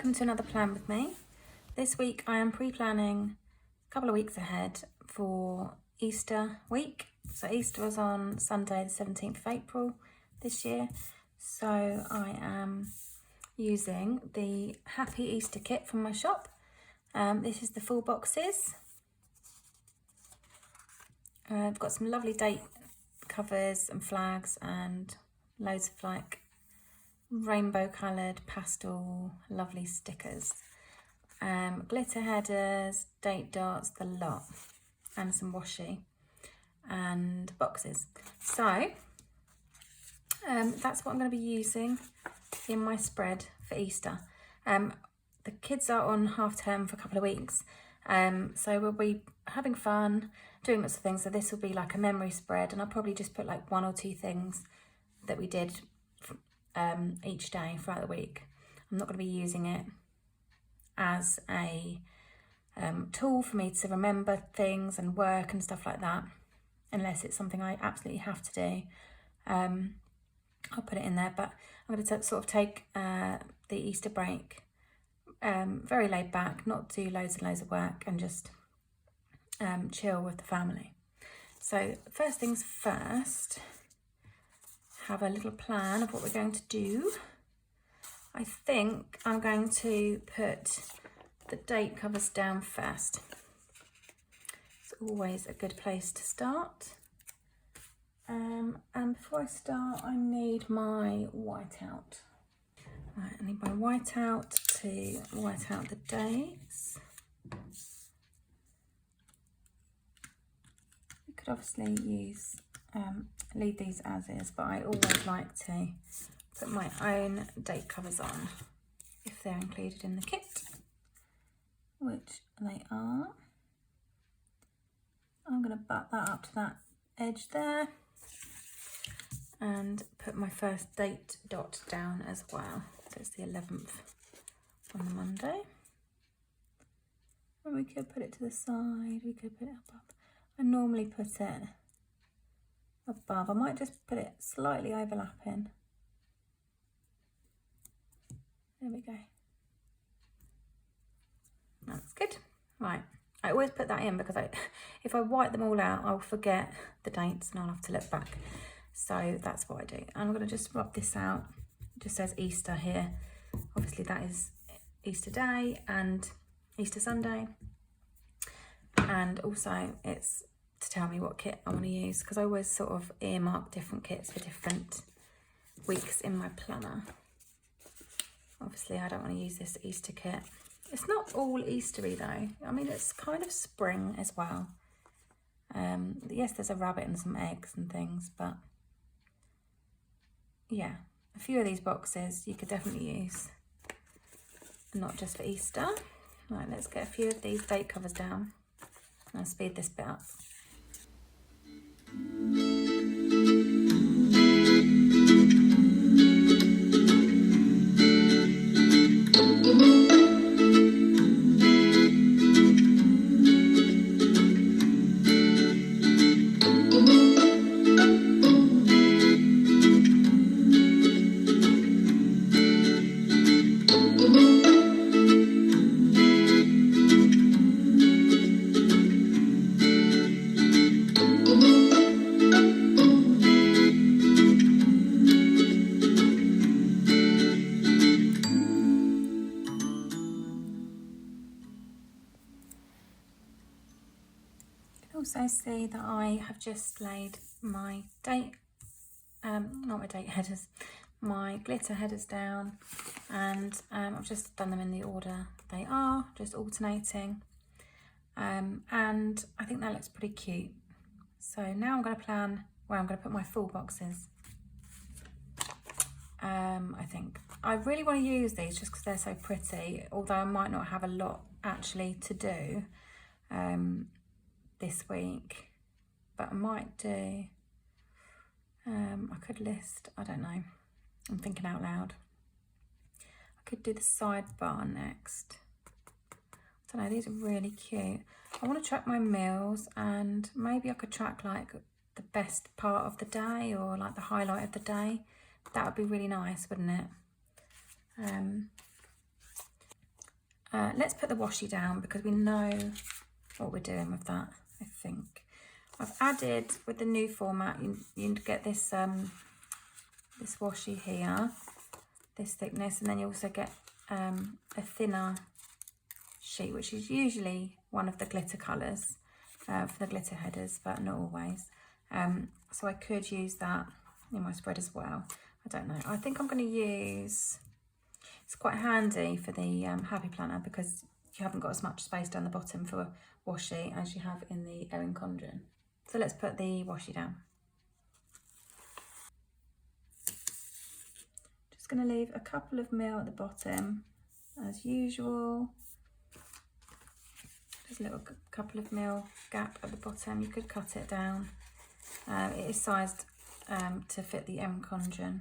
welcome to another plan with me. This week I am pre-planning a couple of weeks ahead for Easter week. So Easter was on Sunday the 17th of April this year. So I am using the Happy Easter kit from my shop. This is the full boxes. I've got some lovely date covers and flags and loads of like rainbow coloured pastel lovely stickers, glitter headers, date dots, the lot, and some washi and boxes. So that's what I'm going to be using in my spread for Easter. The kids are on half term for a couple of weeks, so we'll be having fun, doing lots of things. So this will be like a memory spread, and I'll probably just put like one or two things that we did each day throughout the week. I'm not going to be using it as a tool for me to remember things and work and stuff like that, unless it's something I absolutely have to do. I'll put it in there, but I'm going to sort of take the Easter break very laid back, not do loads and loads of work, and just chill with the family. So first things first, have a little plan of what we're going to do. I think I'm going to put the date covers down first. It's always a good place to start. And before I start, I need my whiteout. Right, I need my whiteout to white out the dates. You could obviously use leave these as is, but I always like to put my own date covers on if they're included in the kit, which they are. I'm going to butt that up to that edge there and put my first date dot down as well. So it's the 11th on the Monday. And we could put it to the side, we could put it above. I normally put it above. I might just put it slightly overlapping. There we go. That's good. Right, I always put that in because if I white them all out, I'll forget the dates and I'll have to look back. So that's what I do. I'm going to just rub this out. It just says Easter here. Obviously that is Easter Day and Easter Sunday. And also it's to tell me what kit I want to use, because I always sort of earmark different kits for different weeks in my planner. Obviously I don't want to use this Easter kit. It's not all Eastery though. I mean, it's kind of spring as well. Yes, there's a rabbit and some eggs and things, but yeah, a few of these boxes you could definitely use, not just for Easter. Right, let's get a few of these date covers down. I'll speed this bit up. Also see that I have just laid my date, not my date headers, my glitter headers down, and I've just done them in the order they are, just alternating, and I think that looks pretty cute. So now I'm going to plan where I'm going to put my full boxes. I think I really want to use these just because they're so pretty, although I might not have a lot actually to do this week, but I might do, I could list, I don't know, I'm thinking out loud. I could do the sidebar next. I don't know, these are really cute. I want to track my meals, and maybe I could track like the best part of the day or like the highlight of the day. That would be really nice, wouldn't it? let's put the washi down because we know what we're doing with that, I think. I've added, with the new format, you get this this washi here, this thickness, and then you also get a thinner sheet, which is usually one of the glitter colours for the glitter headers, but not always. So I could use that in my spread as well. I don't know. I think I'm going to use, it's quite handy for the Happy Planner because you haven't got as much space down the bottom for washi as you have in the Erin Condren. So let's put the washi down. Just going to leave a couple of mil at the bottom as usual. Just a little couple of mil gap at the bottom. You could cut it down. It is sized to fit the Erin Condren,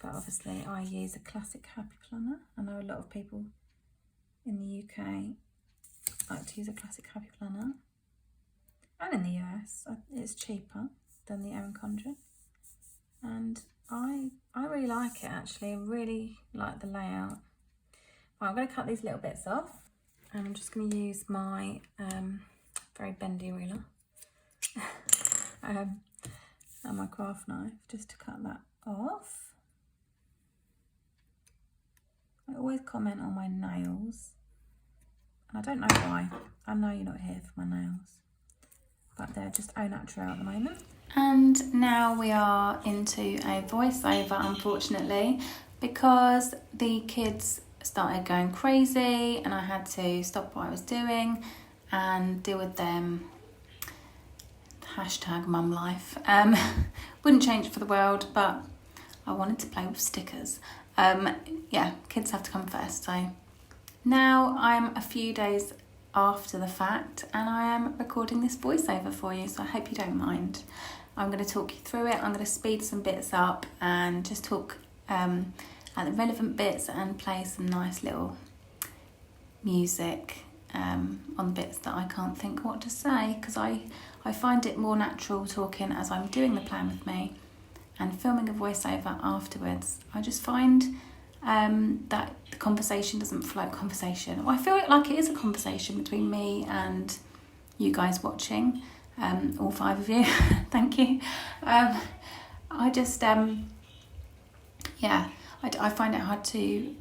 but obviously I use a classic Happy Planner. I know a lot of people in the UK like to use a classic Happy Planner, and in the US it's cheaper than the Erin Condren, and I really like it actually. I really like the layout. Right, I'm going to cut these little bits off, and I'm just going to use my very bendy ruler and my craft knife just to cut that off. I always comment on my nails, and I don't know why. I know you're not here for my nails, but they're just au naturel at the moment. And now we are into a voiceover, unfortunately, because the kids started going crazy and I had to stop what I was doing and deal with them. Hashtag mum life. Wouldn't change it for the world, but I wanted to play with stickers. Yeah, kids have to come first. So now I'm a few days after the fact and I am recording this voiceover for you, so I hope you don't mind. I'm going to talk you through it. I'm going to speed some bits up and just talk at the relevant bits and play some nice little music on the bits that I can't think what to say, because I find it more natural talking as I'm doing the plan with me and filming a voiceover afterwards. I just find that the conversation doesn't flow. Well, I feel like it is a conversation between me and you guys watching, all 5 of you. Thank you. I just yeah, I find it hard to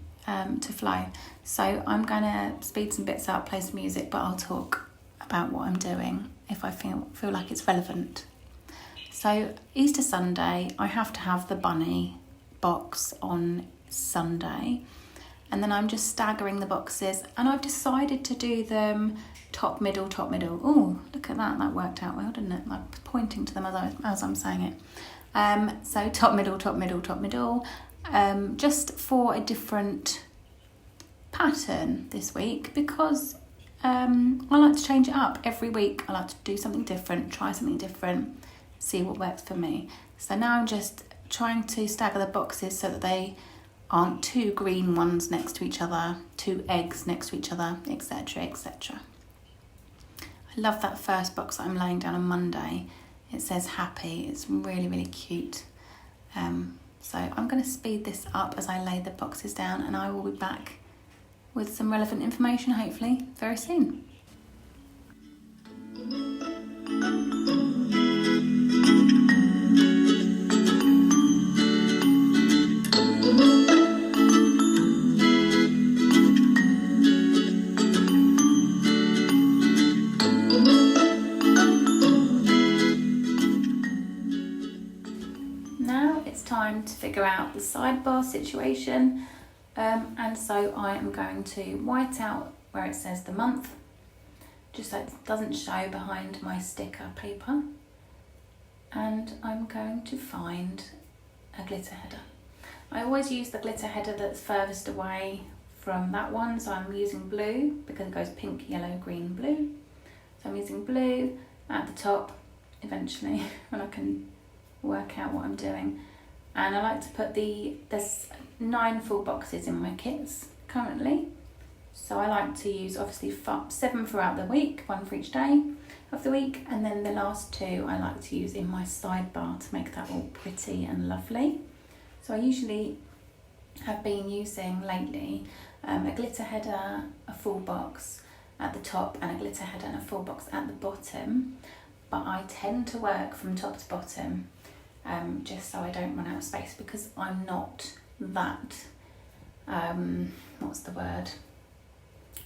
flow. So I'm gonna speed some bits up, play some music, but I'll talk about what I'm doing if I feel like it's relevant. So Easter Sunday, I have to have the bunny box on Sunday, and then I'm just staggering the boxes, and I've decided to do them top, middle. Oh, look at that worked out well, didn't it? Like pointing to them as I'm saying it. So top, middle, just for a different pattern this week, because I like to change it up every week. I like to do something different, try something different, see what works for me. So now I'm just trying to stagger the boxes so that they aren't 2 green ones next to each other, 2 eggs next to each other, etc, etc. I love that first box that I'm laying down on Monday. It says happy. It's really, really cute. So I'm going to speed this up as I lay the boxes down, and I will be back with some relevant information, hopefully, very soon. Now it's time to figure out the sidebar situation. And so I am going to white out where it says the month, just so it doesn't show behind my sticker paper. And I'm going to find a glitter header. I always use the glitter header that's furthest away from that one, so I'm using blue because it goes pink, yellow, green, blue. So I'm using blue at the top eventually when I can work out what I'm doing. And I like to put there's 9 full boxes in my kits currently. So I like to use obviously 7 throughout the week, 1 for each day of the week. And then the last 2 I like to use in my sidebar to make that all pretty and lovely. So I usually have been using lately a glitter header, a full box at the top and a glitter header and a full box at the bottom, but I tend to work from top to bottom just so I don't run out of space, because I'm not that, what's the word,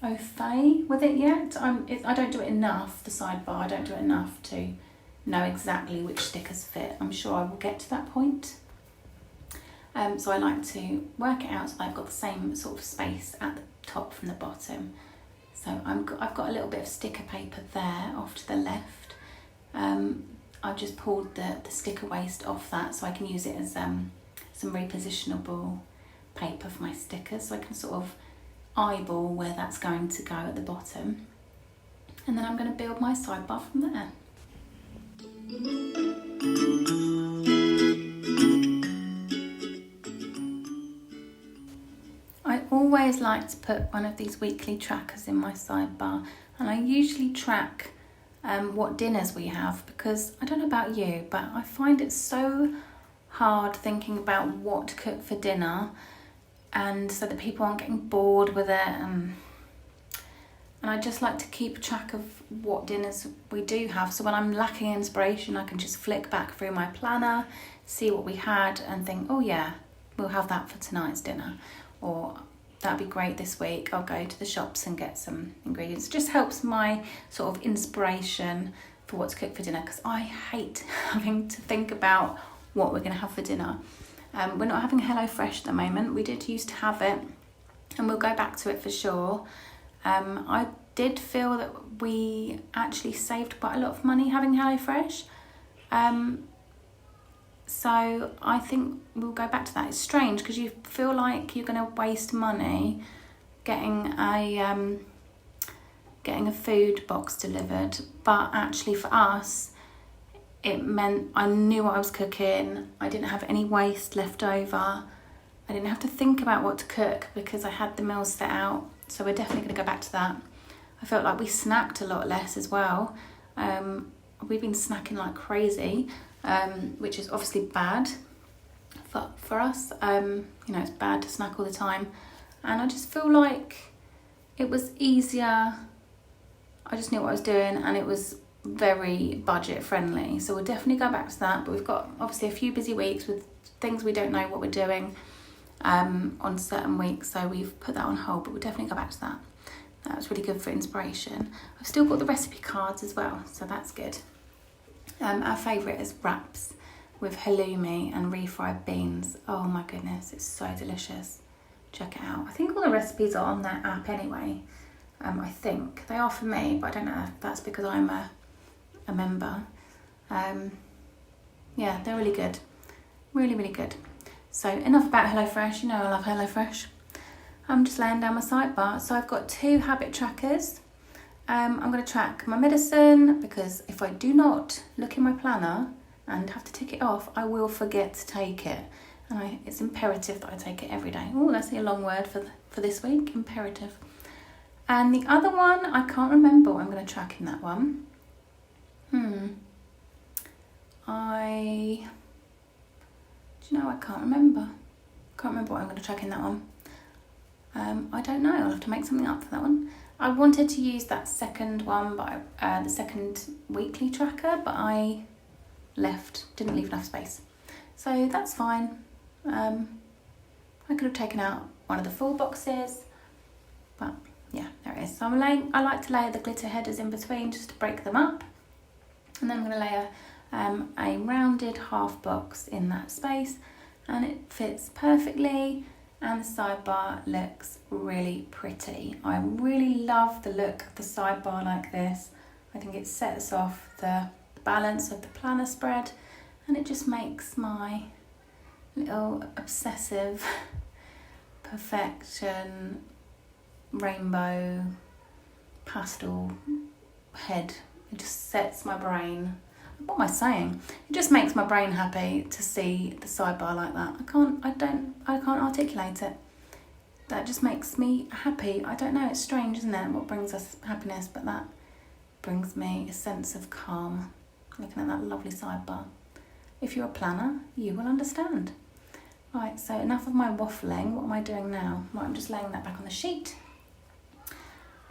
au fait with it yet. I don't do it enough, the sidebar, I don't do it enough to know exactly which stickers fit. I'm sure I will get to that point. So I like to work it out so I've got the same sort of space at the top from the bottom. So I've got a little bit of sticker paper there off to the left. I've just pulled the sticker waste off that so I can use it as some repositionable paper for my stickers, so I can sort of eyeball where that's going to go at the bottom. And then I'm going to build my sidebar from there. I always like to put one of these weekly trackers in my sidebar, and I usually track what dinners we have, because I don't know about you, but I find it so hard thinking about what to cook for dinner, and so that people aren't getting bored with it, and I just like to keep track of what dinners we do have, so when I'm lacking inspiration I can just flick back through my planner, see what we had and think, oh yeah, we'll have that for tonight's dinner, or that'd be great this week, I'll go to the shops and get some ingredients. It just helps my sort of inspiration for what to cook for dinner, because I hate having to think about what we're going to have for dinner. We're not having HelloFresh at the moment. We did used to have it, and we'll go back to it for sure. I did feel that we actually saved quite a lot of money having HelloFresh. So I think we'll go back to that. It's strange because you feel like you're going to waste money getting a food box delivered, but actually for us it meant I knew what I was cooking. I didn't have any waste left over. I didn't have to think about what to cook because I had the meals set out. So we're definitely going to go back to that. I felt like we snacked a lot less as well. We've been snacking like crazy, which is obviously bad for us. It's bad to snack all the time. And I just feel like it was easier. I just knew what I was doing, and it was very budget friendly. So we'll definitely go back to that. But we've got obviously a few busy weeks with things we don't know what we're doing on certain weeks. So we've put that on hold, but we'll definitely go back to that. That was really good for inspiration. I've still got the recipe cards as well, so that's good. Our favourite is wraps with halloumi and refried beans. Oh my goodness, it's so delicious. Check it out. I think all the recipes are on their app anyway. I think they are for me, but I don't know if that's because I'm a member. Yeah, they're really good. Really, really good. So enough about HelloFresh. You know I love HelloFresh. I'm just laying down my sidebar. So I've got 2 habit trackers. I'm going to track my medicine, because if I do not look in my planner and have to tick it off, I will forget to take it. And it's imperative that I take it every day. Oh, that's a long word for this week, imperative. And the other one, I can't remember what I'm going to track in that one. I can't remember. Can't remember what I'm going to track in that one. I don't know. I'll have to make something up for that one. I wanted to use that second one, but the second weekly tracker, but I didn't leave enough space. So that's fine. I could have taken out one of the full boxes, but yeah, there it is. So I like to layer the glitter headers in between just to break them up, and then I'm going to layer a rounded half box in that space, and it fits perfectly, and the sidebar looks really pretty. I really love the look of the sidebar like this. I think it sets off the balance of the planner spread, and it just makes my little obsessive perfection rainbow pastel head. It just sets my brain. What am I saying? It just makes my brain happy to see the sidebar like that. I can't articulate it. That just makes me happy. I don't know, it's strange, isn't it? What brings us happiness, but that brings me a sense of calm, looking at that lovely sidebar. If you're a planner, you will understand. Right, so enough of my waffling. What am I doing now? Right, I'm just laying that back on the sheet.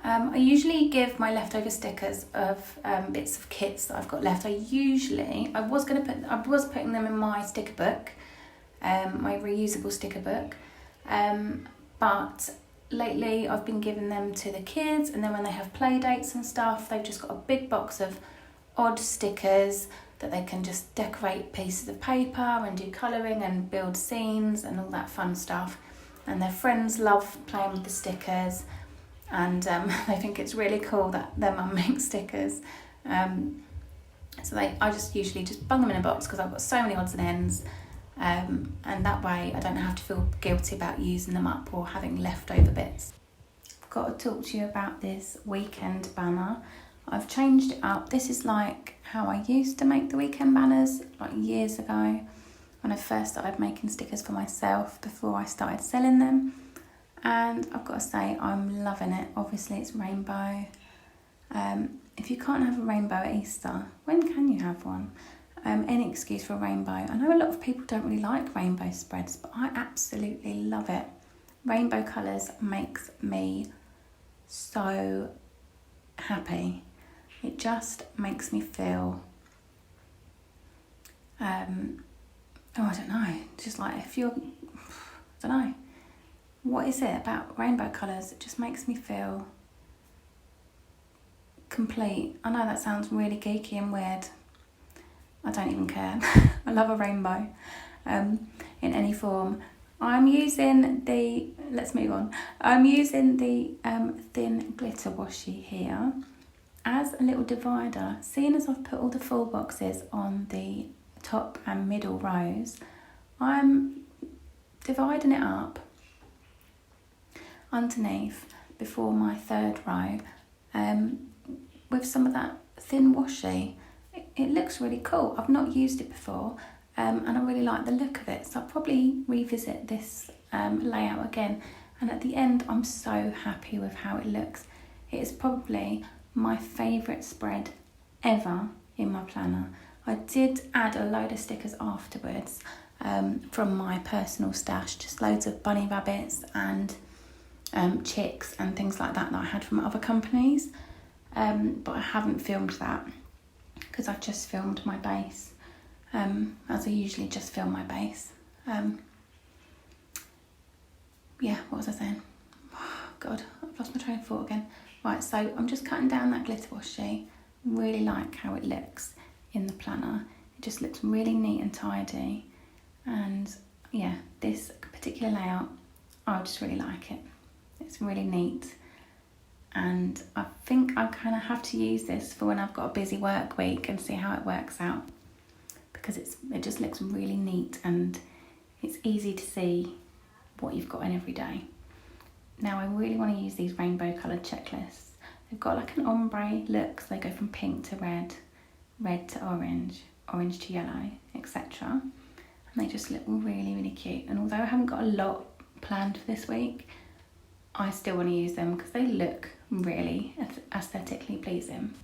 I usually give my leftover stickers of bits of kits that I've got left. I was putting them in my sticker book, my reusable sticker book, but lately I've been giving them to the kids, and then when they have play dates and stuff, they've just got a big box of odd stickers that they can just decorate pieces of paper and do colouring and build scenes and all that fun stuff. And their friends love playing with the stickers, and they think it's really cool that their mum makes stickers. So I just usually just bung them in a box because I've got so many odds and ends, and that way I don't have to feel guilty about using them up or having leftover bits. I've got to talk to you about this weekend banner. I've changed it up. This is like how I used to make the weekend banners, like years ago, when I first started making stickers for myself before I started selling them. And I've got to say, I'm loving it. Obviously, it's rainbow. If you can't have a rainbow at Easter, when can you have one? Any excuse for a rainbow. I know a lot of people don't really like rainbow spreads, but I absolutely love it. Rainbow colours makes me so happy. It just makes me feel, I don't know, just like if you're, I don't know, what is it about rainbow colours? It just makes me feel complete. I know that sounds really geeky and weird. I don't even care. I love a rainbow in any form. Let's move on. I'm using the thin glitter washi here as a little divider. Seeing as I've put all the full boxes on the top and middle rows, I'm dividing it up underneath before my third row with some of that thin washi. It looks really cool. I've not used it before, and I really like the look of it, so I'll probably revisit this layout again. And at the end, I'm so happy with how it looks. It is probably my favourite spread ever in my planner. I did add a load of stickers afterwards from my personal stash, just loads of bunny rabbits and chicks and things like that I had from other companies, but I haven't filmed that because I've just filmed my base, as I usually just film my base. What was I saying? Oh, God, I've lost my train of thought again. Right, so I'm just cutting down that glitter washi. Really like how it looks in the planner. It just looks really neat and tidy. And yeah, this particular layout, I just really like it. It's really neat. And I think I kind of have to use this for when I've got a busy work week and see how it works out. Because it just looks really neat and it's easy to see what you've got in every day. Now I really want to use these rainbow coloured checklists. They've got like an ombre look, so they go from pink to red, red to orange, orange to yellow, etc. And they just look really, really cute. And although I haven't got a lot planned for this week, I still want to use them because they look really aesthetically pleasing.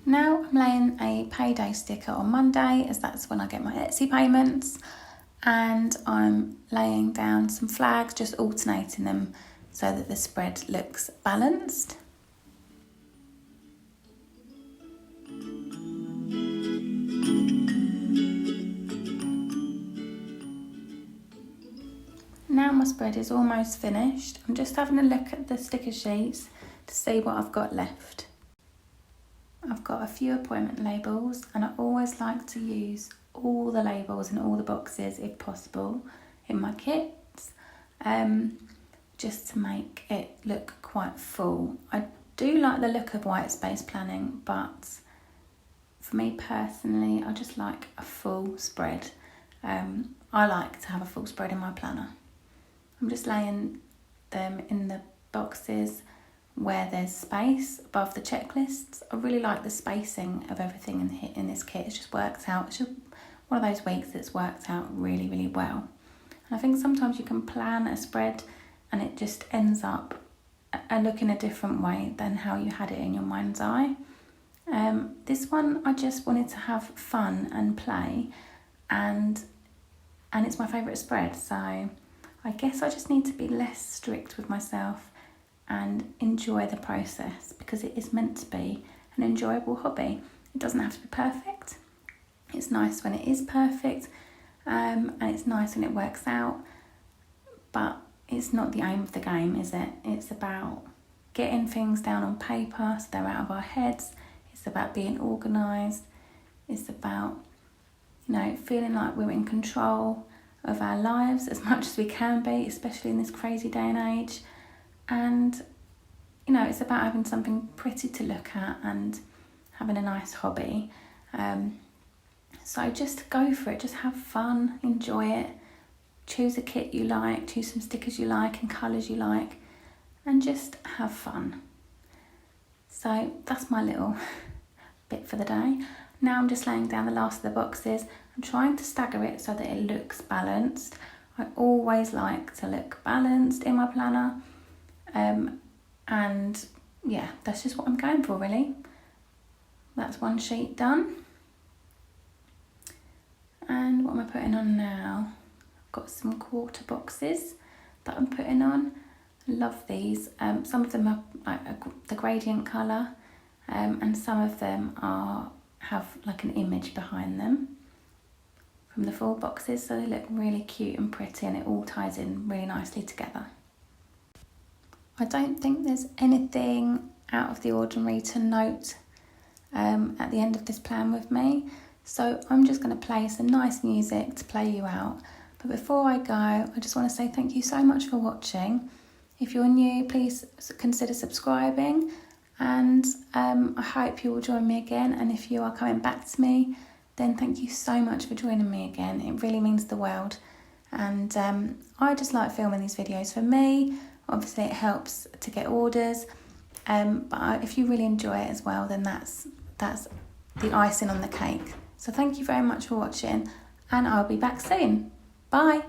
Now I'm laying a payday sticker on Monday, as that's when I get my Etsy payments, and I'm laying down some flags, just alternating them so that the spread looks balanced. Now my spread is almost finished. I'm just having a look at the sticker sheets to see what I've got left. I've got a few appointment labels, and I always like to use all the labels in all the boxes if possible in my kits, just to make it look quite full. I do like the look of white space planning, but for me personally, I just like a full spread, I like to have a full spread in my planner. I'm just laying them in the boxes where there's space above the checklists. I really like the spacing of everything in this kit. It just works out. It's just one of those weeks that's worked out really, really well. And I think sometimes you can plan a spread and it just ends up looking a different way than how you had it in your mind's eye. This one I just wanted to have fun and play, and it's my favourite spread, so I guess I just need to be less strict with myself and enjoy the process, because it is meant to be an enjoyable hobby. It doesn't have to be perfect. It's nice when it is perfect, and it's nice when it works out, but it's not the aim of the game, is it? It's about getting things down on paper so they're out of our heads. It's about being organised. It's about, feeling like we're in control of our lives as much as we can be, especially in this crazy day and age. And, it's about having something pretty to look at and having a nice hobby. So just go for it. Just have fun, enjoy it. Choose a kit you like, choose some stickers you like and colours you like, and just have fun. So that's my little bit for the day. Now I'm just laying down the last of the boxes. I'm trying to stagger it so that it looks balanced. I always like to look balanced in my planner. And yeah, that's just what I'm going for, really. That's one sheet done. And what am I putting on now? I've got some quarter boxes that I'm putting on. I love these. Some of them are like the gradient colour, and some of them have like an image behind them from the full boxes, so they look really cute and pretty, and it all ties in really nicely together. I don't think there's anything out of the ordinary to note at the end of this plan with me, so I'm just going to play some nice music to play you out. But before I go, I just want to say thank you so much for watching. If you're new, please consider subscribing, and I hope you will join me again. And if you are coming back to me, then thank you so much for joining me again. It really means the world. And I just like filming these videos for me. Obviously it helps to get orders, but if you really enjoy it as well, then that's the icing on the cake. So thank you very much for watching, and I'll be back soon. Bye.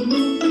Thank you.